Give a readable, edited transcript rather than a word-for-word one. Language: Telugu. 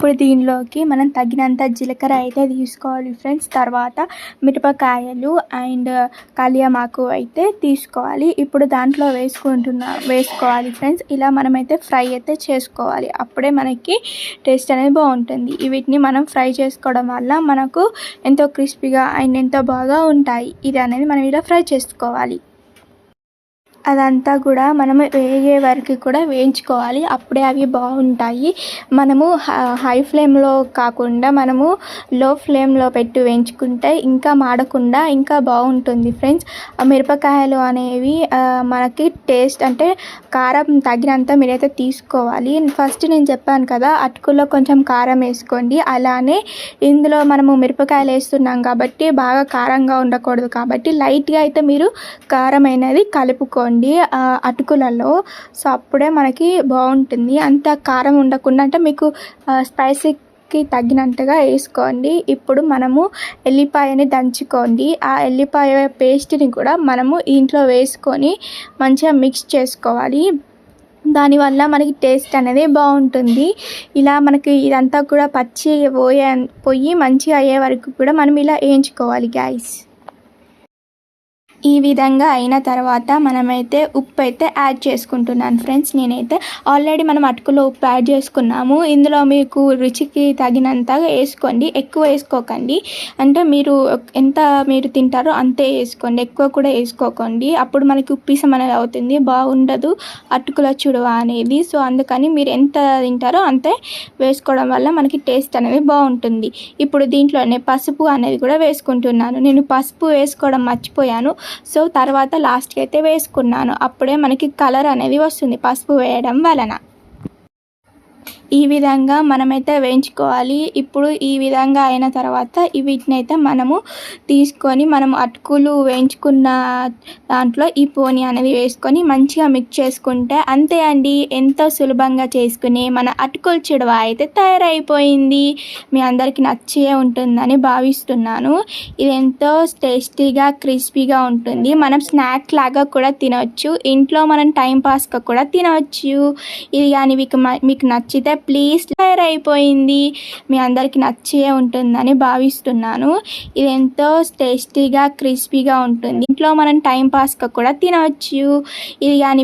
ఇప్పుడు దీనిలోకి మనం తగినంత జీలకర్ర అయితే తీసుకోవాలి ఫ్రెండ్స్. తర్వాత మిరపకాయలు అండ్ కళ్యామాకు అయితే తీసుకోవాలి. ఇప్పుడు దాంట్లో వేసుకోవాలి ఫ్రెండ్స్. ఇలా మనమైతే ఫ్రై అయితే చేసుకోవాలి. అప్పుడే మనకి టేస్ట్ అనేది బాగుంటుంది. వీటిని మనం ఫ్రై చేసుకోవడం వల్ల మనకు ఎంతో క్రిస్పీగా అండ్ ఎంతో బాగా ఉంటాయి. ఇది అనేది మనం ఇలా ఫ్రై చేసుకోవాలి. అదంతా కూడా మనము వేగే వరకు కూడా వేయించుకోవాలి. అప్పుడే అవి బాగుంటాయి. మనము హై ఫ్లేమ్లో కాకుండా మనము లో ఫ్లేమ్లో పెట్టి వేయించుకుంటే ఇంకా మాడకుండా ఇంకా బాగుంటుంది ఫ్రెండ్స్. మిరపకాయలు అనేవి మనకి టేస్ట్ అంటే కారం తగినంత మీరైతే తీసుకోవాలి. ఫస్ట్ నేను చెప్పాను కదా, అటుకుల్లో కొంచెం కారం వేసుకోండి. అలానే ఇందులో మనము మిరపకాయలు వేస్తున్నాం కాబట్టి బాగా కారంగా ఉండకూడదు. కాబట్టి లైట్గా అయితే మీరు కారం అనేది కలుపుకోండి అటుకులలో. సో అప్పుడే మనకి బాగుంటుంది. అంత కారం ఉండకుండా అంటే మీకు స్పైసీకి తగినట్టుగా వేసుకోండి. ఇప్పుడు మనము ఎల్లిపాయని దంచుకోండి. ఆ ఎల్లిపాయ పేస్ట్ని కూడా మనము ఇంట్లో వేసుకొని మంచిగా మిక్స్ చేసుకోవాలి. దానివల్ల మనకి టేస్ట్ అనేది బాగుంటుంది. ఇలా మనకి ఇదంతా కూడా పచ్చి పోయి మంచిగా అయ్యే వరకు కూడా మనం ఇలా వేయించుకోవాలి గైస్. ఈ విధంగా అయిన తర్వాత మనమైతే ఉప్పు అయితే యాడ్ చేసుకుంటున్నాను ఫ్రెండ్స్. నేనైతే ఆల్రెడీ మనం అటుకులో ఉప్పు యాడ్ చేసుకున్నాము. ఇందులో మీకు రుచికి తగినంతగా వేసుకోండి, ఎక్కువ వేసుకోకండి. అంటే ఎంత మీరు తింటారో అంతే వేసుకోండి, ఎక్కువ కూడా వేసుకోకండి. అప్పుడు మనకి ఉప్పిసం అనేది అవుతుంది, బాగుండదు అటుకుల చుడవ అనేది. సో అందుకని మీరు ఎంత తింటారో అంతే వేసుకోవడం వల్ల మనకి టేస్ట్ అనేది బాగుంటుంది. ఇప్పుడు దీంట్లోనే పసుపు అనేది కూడా వేసుకుంటున్నాను. నేను పసుపు వేసుకోవడం మర్చిపోయాను. సో తర్వాత లాస్ట్కి అయితే వేసుకున్నాను. అప్పుడే మనకి కలర్ అనేది వస్తుంది పసుపు వేయడం వలన. ఈ విధంగా మనమైతే వేయించుకోవాలి. ఇప్పుడు ఈ విధంగా అయిన తర్వాత వీటిని అయితే మనము తీసుకొని మనం అటుకులు వేయించుకున్న దాంట్లో ఈ పోనీ అనేది వేసుకొని మంచిగా మిక్స్ చేసుకుంటే అంతే అండి, ఎంతో సులభంగా చేసుకుని మన అటుకుల చుడవ అయితే తయారైపోయింది. మీ అందరికీ నచ్చే ఉంటుందని భావిస్తున్నాను. ఇది ఎంతో టేస్టీగా క్రిస్పీగా ఉంటుంది. మనం స్నాక్ లాగా కూడా తినవచ్చు, ఇంట్లో మనం టైంపాస్గా కూడా తినవచ్చు. ఇది కానీ మీకు నచ్చితే ప్లీజ్ తయారైపోయింది. మీ అందరికీ నచ్చే ఉంటుందని భావిస్తున్నాను. ఇది ఎంతో టేస్టీగా క్రిస్పీగా ఉంటుంది, ఇంట్లో మనం టైంపాస్గా కూడా తినవచ్చు. ఇది కానీ